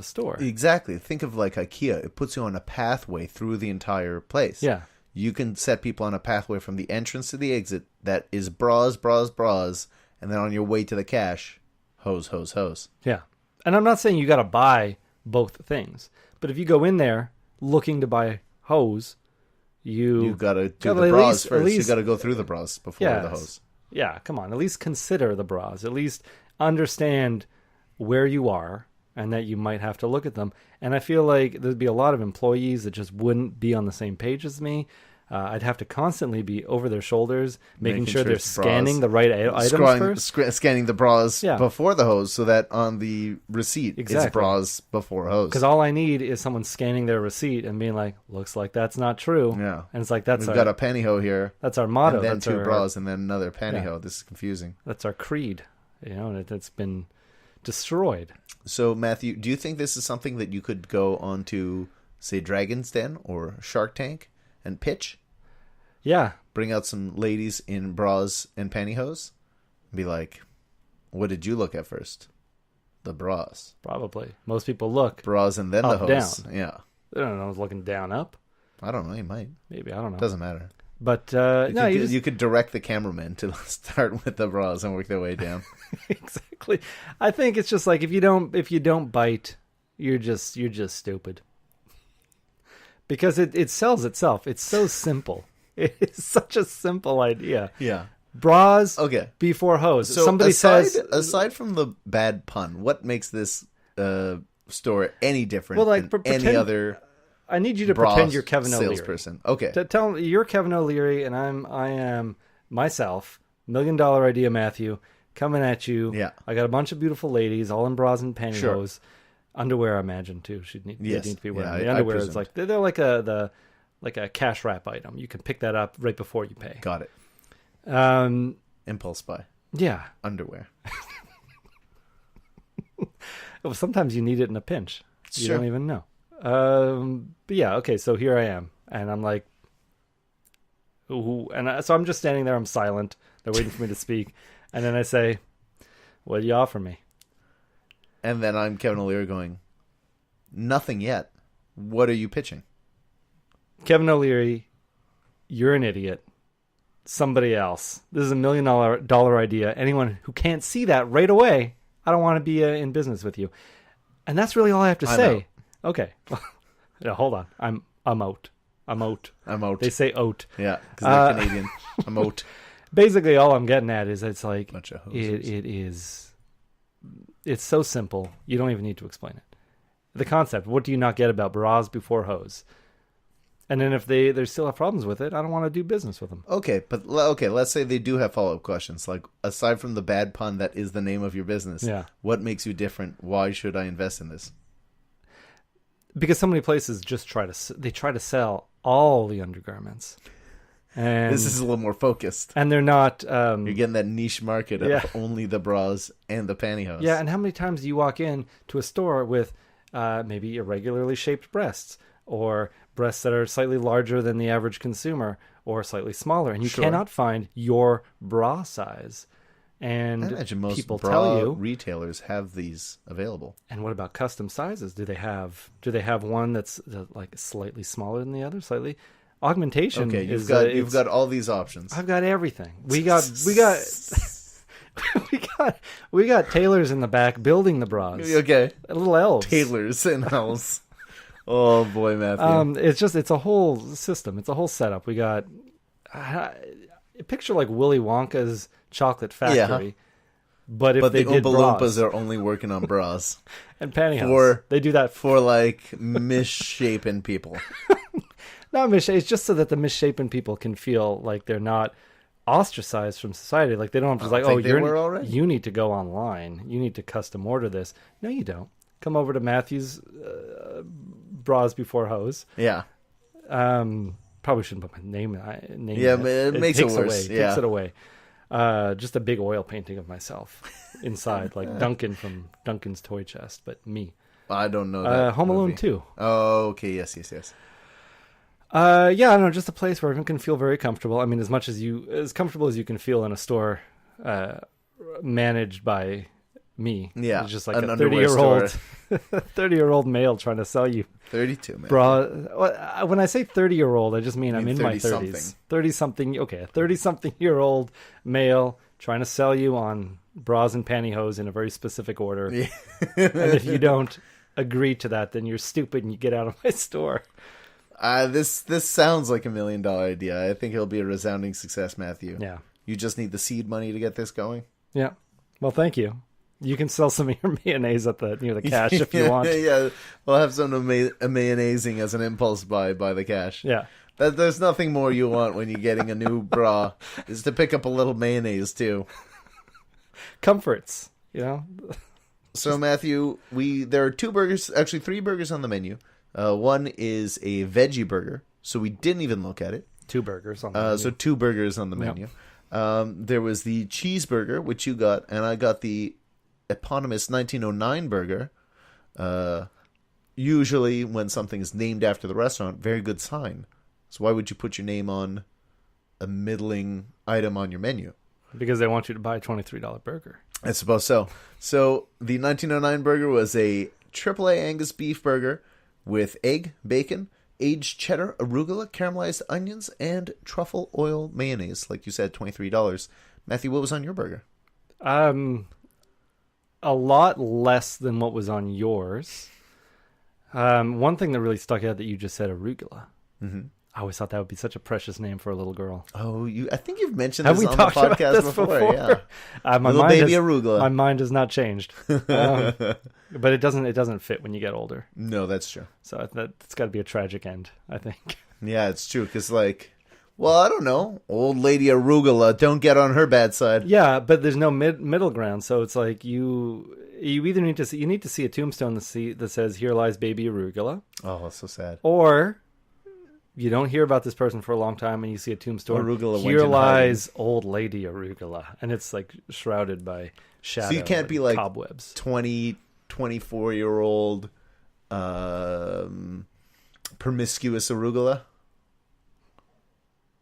the store. Exactly. Think of like IKEA. It puts you on a pathway through the entire place. Yeah. You can set people on a pathway from the entrance to the exit that is bras, and then on your way to the cash, hose. Yeah. And I'm not saying you got to buy both things, but if you go in there looking to buy hose, you got to do the bras first. You got to go through the bras before the hose. Yeah, come on. At least consider the bras. At least understand where you are and that you might have to look at them. And I feel like there'd be a lot of employees that just wouldn't be on the same page as me. I'd have to constantly be over their shoulders, making sure they're scanning the right items first. Scanning the bras before the hose so that on the receipt it's bras before hose. Because all I need is someone scanning their receipt and being like, looks like that's not true. Yeah. And it's like, we've got a pantyhose here. That's our motto. And then that's two bras and then another pantyhose. Yeah. This is confusing. That's our creed, and it's been destroyed. So, Matthew, do you think this is something that you could go on to, say, Dragon's Den or Shark Tank and pitch? Yeah. Bring out some ladies in bras and pantyhose and be like, what did you look at first? The bras. Probably. Most people look bras and then up, the hose. Down. Yeah. I don't know. I was looking down, up. I don't know. You might. Maybe. I don't know. Doesn't matter. But you could direct the cameraman to start with the bras and work their way down. Exactly. I think it's just like if you don't bite, you're just stupid. Because it sells itself. It's so simple. It's such a simple idea. Yeah. Bras before hose. So somebody says aside from the bad pun, what makes this store any different than any other? I need you to pretend you're Kevin O'Leary. Salesperson. Okay. Tell you're Kevin O'Leary and I am myself, $1 Million Idea Matthew, coming at you. Yeah. I got a bunch of beautiful ladies, all in bras and pantyhose. Sure. Underwear, I imagine too. They need to be wearing. The underwear is like they're like a cash wrap item. You can pick that up right before you pay. Got it. Impulse buy. Yeah. Underwear. Well, sometimes you need it in a pinch. You don't even know. But yeah, okay, so here I am. And I'm like, ooh. And so I'm just standing there. I'm silent. They're waiting for me to speak. And then I say, what do you offer me? And then I'm Kevin O'Leary going, nothing yet. What are you pitching? Kevin O'Leary, you're an idiot. Somebody else. This is $1 million idea. Anyone who can't see that right away, I don't want to be in business with you. And that's really all I have to say. Okay. Yeah, hold on. I'm out. I'm out. They say out. Yeah, because they're Canadian. I'm out. Basically, all I'm getting at is it's like bunch of hoses. It's so simple. You don't even need to explain it. The concept. What do you not get about bras before hose? And then if they still have problems with it, I don't want to do business with them. Okay, but let's say they do have follow-up questions. Like, aside from the bad pun that is the name of your business, what makes you different? Why should I invest in this? Because so many places just try to sell all the undergarments. And this is a little more focused. And they're not... you're getting that niche market of only the bras and the pantyhose. Yeah, and how many times do you walk in to a store with maybe irregularly shaped breasts, or breasts that are slightly larger than the average consumer, or slightly smaller, and you cannot find your bra size. And I imagine most people bra tell you retailers have these available. And what about custom sizes? Do they have one that's like slightly smaller than the other? Slightly augmentation. Okay, you've got all these options. I've got everything. We got we got tailors in the back building the bras. Okay, little elves. Tailors and elves. Oh boy, Matthew. It's a whole system. It's a whole setup. We got picture like Willy Wonka's chocolate factory. But they the did Oompa bras. Loompas are only working on bras. And pantyhose. They do that for like misshapen people. Not misshapen. It's just so that the misshapen people can feel like they're not ostracized from society. Like they don't have to you need to go online. You need to custom order this. No, you don't. Come over to Matthew's Bras Before Hose. Yeah. Probably shouldn't put my name. Yeah, it makes it worse. Takes it away. Just a big oil painting of myself inside, like Duncan from Duncan's Toy Chest, but me. I don't know that Home Alone movie. 2. Oh, okay. Yes. I don't know, just a place where everyone can feel very comfortable. I mean, as comfortable as you can feel in a store managed by me. Yeah, It's just like an a underwear 30-year-old male trying to sell you 32, man. bra. When I say 30-year-old, I just mean I'm in my 30-something. 30s. 30-something. Okay, a 30-something-year-old male trying to sell you on bras and pantyhose in a very specific order. Yeah. And if you don't agree to that, then you're stupid and you get out of my store. This sounds like $1 million idea. I think it'll be a resounding success, Matthew. Yeah. You just need the seed money to get this going. Yeah. Well, thank you. You can sell some of your mayonnaise at near the cash if you want. Yeah, we'll have some mayonnaising as an impulse buy by the cash. Yeah. There's nothing more you want when you're getting a new bra is to pick up a little mayonnaise too. Comforts, you know. So Matthew, there are 2 burgers, actually 3 burgers on the menu. One is a veggie burger, so we didn't even look at it. 2 burgers on the menu. So 2 burgers on the menu. There was the cheeseburger, which you got, and I got the eponymous 1909 burger. Usually when something is named after the restaurant, very good sign. So why would you put your name on a middling item on your menu? Because they want you to buy a $23 burger. I suppose so. So the 1909 burger was a AAA Angus beef burger with egg, bacon, aged cheddar, arugula, caramelized onions, and truffle oil mayonnaise. Like you said, $23. Matthew, what was on your burger? A lot less than what was on yours. One thing that really stuck out that you just said, arugula. Mm-hmm. I always thought that would be such a precious name for a little girl. Oh, I think you've mentioned Have this we on the talked about podcast this before. Yeah, Little baby arugula. My mind has not changed, but it doesn't fit when you get older. No, that's true. So that's got to be a tragic end, I think. Yeah, it's true. Because well, I don't know, old lady arugula. Don't get on her bad side. Yeah, but there's no middle ground. So it's like you either need to see a tombstone that says "Here lies baby arugula." Oh, that's so sad. Or you don't hear about this person for a long time and you see a tombstone. Arugula Here lies old lady arugula. And it's like shrouded by shadow. So you can't be like cobwebs. 24-year-old promiscuous arugula.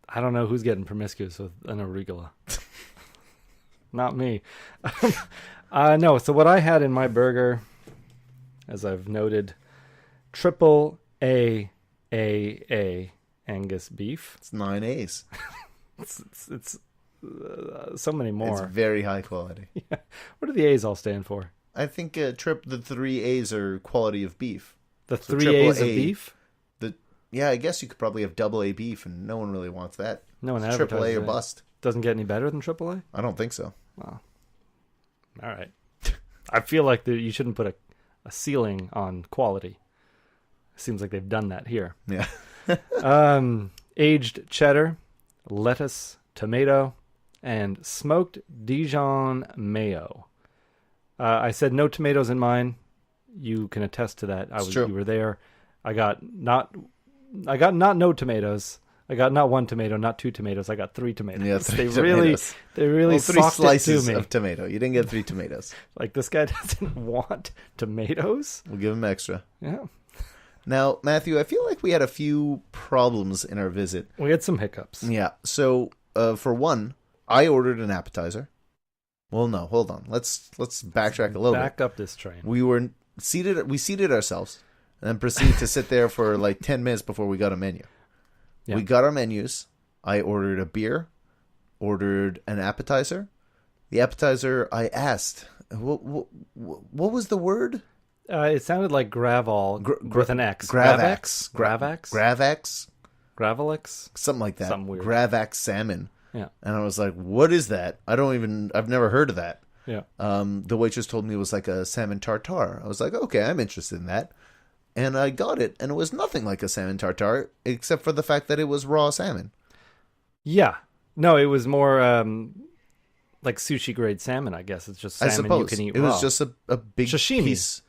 I don't know who's getting promiscuous with an arugula. Not me. No, so what I had in my burger, as I've noted, triple A Angus beef. It's 9 A's. It's so many more. It's very high quality. Yeah. What do the A's all stand for? I think the 3 A's are quality of beef. The 3 A's of beef? Yeah, I guess you could probably have double A beef, and no one really wants that. No one advertises triple A or bust. Doesn't get any better than triple A? I don't think so. Well, all right. I feel like you shouldn't put a ceiling on quality. Seems like they've done that here. Yeah. Aged cheddar, lettuce, tomato, and smoked Dijon mayo. I said no tomatoes in mine. You can attest to that. True. You were there. I got not no tomatoes. I got not 1 tomato, not 2 tomatoes. I got 3 tomatoes. Yeah, 3 tomatoes. They really 3 socked slices it to me. of tomato. You didn't get 3 tomatoes. Like, this guy doesn't want tomatoes? We'll give him extra. Yeah. Now, Matthew, I feel like we had a few problems in our visit. We had some hiccups. Yeah. So, for one, I ordered an appetizer. Well, no, hold on. Let's backtrack a little bit. Back up this train. We seated ourselves and then proceeded to sit there for like 10 minutes before we got a menu. Yeah. We got our menus. I ordered a beer, ordered an appetizer. The appetizer, I asked, what was the word? It sounded like Gravol with an X. Gravax. Gravelix? Something like that. Something weird. Gravax salmon. Yeah. And I was like, what is that? I've never heard of that. Yeah. The waitress told me it was like a salmon tartare. I was like, okay, I'm interested in that. And I got it, and it was nothing like a salmon tartare, except for the fact that it was raw salmon. Yeah. No, it was more like sushi grade salmon, I guess. It's just salmon you can eat raw. It was just a big sashimi piece.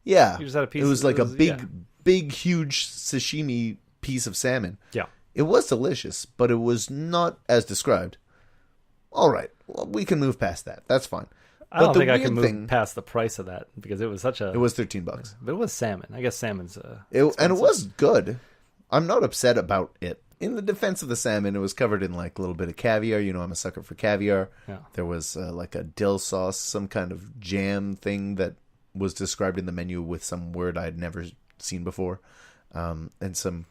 Yeah. You just had a piece. It was like a big, huge sashimi piece of salmon. Yeah. It was delicious, but it was not as described. All right. Well, we can move past that. That's fine. I don't think I can move past the price of that because it was such a... It was $13. But it was salmon. I guess salmon's... And it was good. I'm not upset about it. in the defense of the salmon, it was covered in like a little bit of caviar. You know, I'm a sucker for caviar. Yeah. There was like a dill sauce, some kind of jam thing that was described in the menu with some word I'd never seen before, and some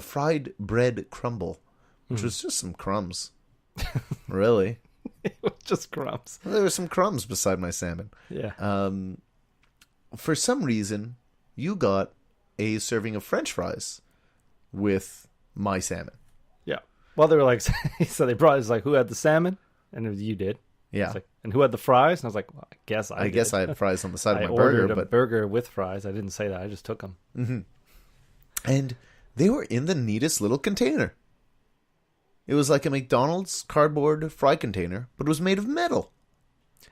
fried bread crumble, which was just some crumbs. Really, It was just crumbs. well, there were some crumbs beside my salmon. Yeah. For some reason, you got a serving of French fries with my salmon. Yeah. Well, they were like, so they brought, it's like, who had the salmon? And it was, you did. Yeah. It's like, and who had the fries? And I was like, well, I guess I guess did. I had fries on the side I of my ordered burger, a but burger with fries. I didn't say that. I just took them. and they were in the neatest little container. It was like a McDonald's cardboard fry container, but it was made of metal.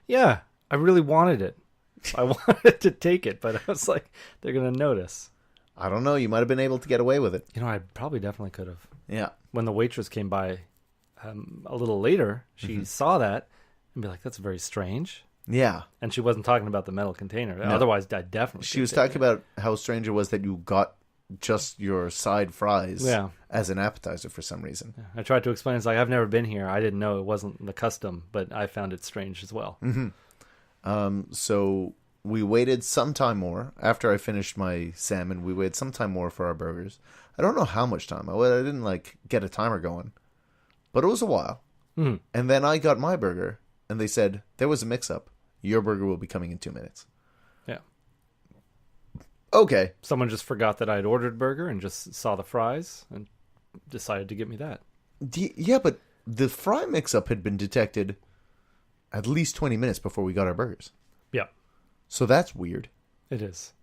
Yeah. I really wanted it. I wanted to take it, but I was like, they're going to notice. I don't know. You might have been able to get away with it. You know, I probably definitely could have. Yeah. When the waitress came by a little later, she saw that and be like, that's very strange. Yeah. And she wasn't talking about the metal container. No. Otherwise, I definitely She was talking about how strange it was that you got just your side fries as an appetizer for some reason. Yeah. I tried to explain. It's like, I've never been here. I didn't know it wasn't the custom, but I found it strange as well. So we waited some time more. After I finished my salmon, we waited some time more for our burgers. I don't know how much time. I didn't like get a timer going, but it was a while. And then I got my burger, and they said, there was a mix-up. Your burger will be coming in 2 minutes. Yeah. Okay. Someone just forgot that I had ordered burger and just saw the fries and decided to get me that. Yeah, but the fry mix-up had been detected at least 20 minutes before we got our burgers. Yeah. So that's weird. It is.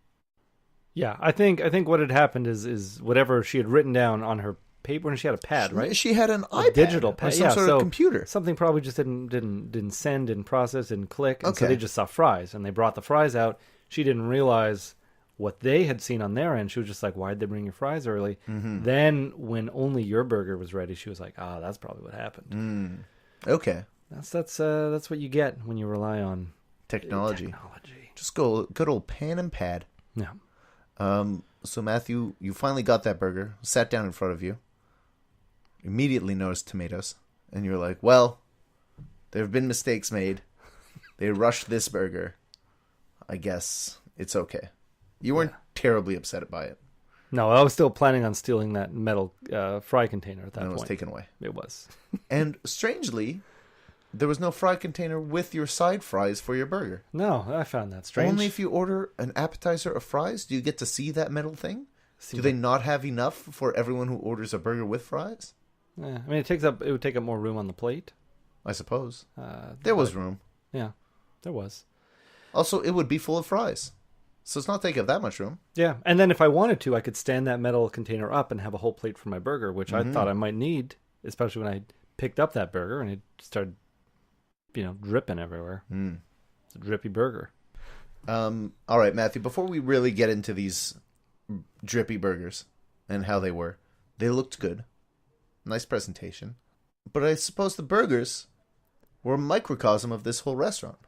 Yeah, I think what had happened is whatever she had written down on her paper, and she had a pad, right? She had an iPad, digital pad, or some sort of computer. Something probably just didn't send, didn't process, didn't click, and so Okay. they just saw fries, and they brought the fries out. She didn't realize what they had seen on their end. She was just like, "Why'd they bring your fries early?" Then, when only your burger was ready, she was like, "Ah, that's probably what happened." Okay. That's what you get when you rely on Technology. technology. Just go good old pen and pad. Yeah. So Matthew, you finally got that burger, sat down in front of you, immediately noticed tomatoes, and you're like, well, there have been mistakes made. They rushed this burger. I guess it's okay. You weren't terribly upset by it. No, I was still planning on stealing that metal fry container at that And it point. was taken away. It was. And strangely, there was no fry container with your side fries for your burger. No, I found that strange. Only if you order an appetizer of fries do you get to see that metal thing? Do they not have enough for everyone who orders a burger with fries? Yeah, I mean, it would take up more room on the plate. I suppose. There was room. Yeah, there was. Also, it would be full of fries. So it's not taking up that much room. Yeah, and then if I wanted to, I could stand that metal container up and have a whole plate for my burger, which I thought I might need, especially when I picked up that burger and it started, dripping everywhere. It's a drippy burger. All right, Matthew, before we really get into these drippy burgers and how they were, they looked good. Nice presentation. But I suppose the burgers were a microcosm of this whole restaurant.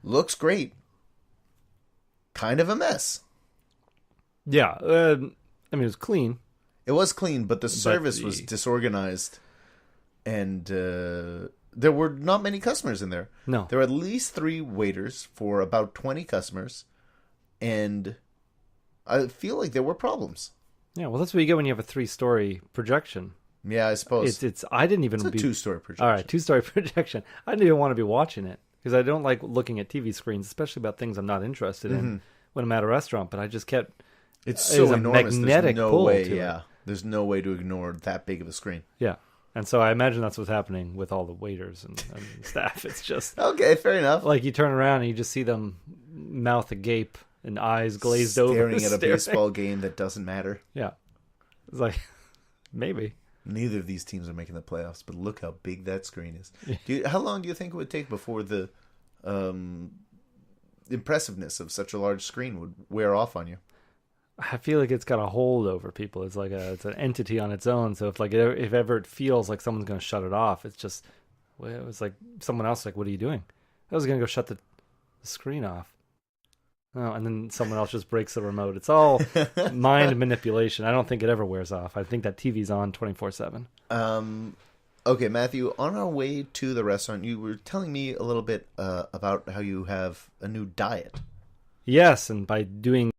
Looks great. Kind of a mess. Yeah, I mean, it was clean. It was clean, but the service was disorganized. And there were not many customers in there. No. There were at least 3 waiters for about 20 customers. And I feel like there were problems. Yeah, well, that's what you get when you have a 3-story projection. Yeah, I suppose. It's I didn't even It's a 2-story projection. All right, 2-story projection. I didn't even want to be watching it because I don't like looking at TV screens, especially about things I'm not interested in when I'm at a restaurant. But I just kept. It's so enormous. Magnetic There's no pull way. to Yeah, it. there's no way to ignore that big of a screen. Yeah, and so I imagine that's what's happening with all the waiters and staff. It's just Okay, fair enough. like you turn around and you just see them mouth agape and eyes glazed over, Staring at a baseball game that doesn't matter. Yeah, it's like maybe. Neither of these teams are making the playoffs, but look how big that screen is. How long do you think it would take before the impressiveness of such a large screen would wear off on you? I feel like it's got a hold over people. It's like it's an entity on its own. So if ever it feels like someone's going to shut it off, it's just it was like someone else like, what are you doing? I was going to go shut the screen off. Oh, and then someone else just breaks the remote. It's all mind manipulation. I don't think it ever wears off. I think that TV's on 24/7. Okay, Matthew, on our way to the restaurant, you were telling me a little bit about how you have a new diet. Yes, and by doing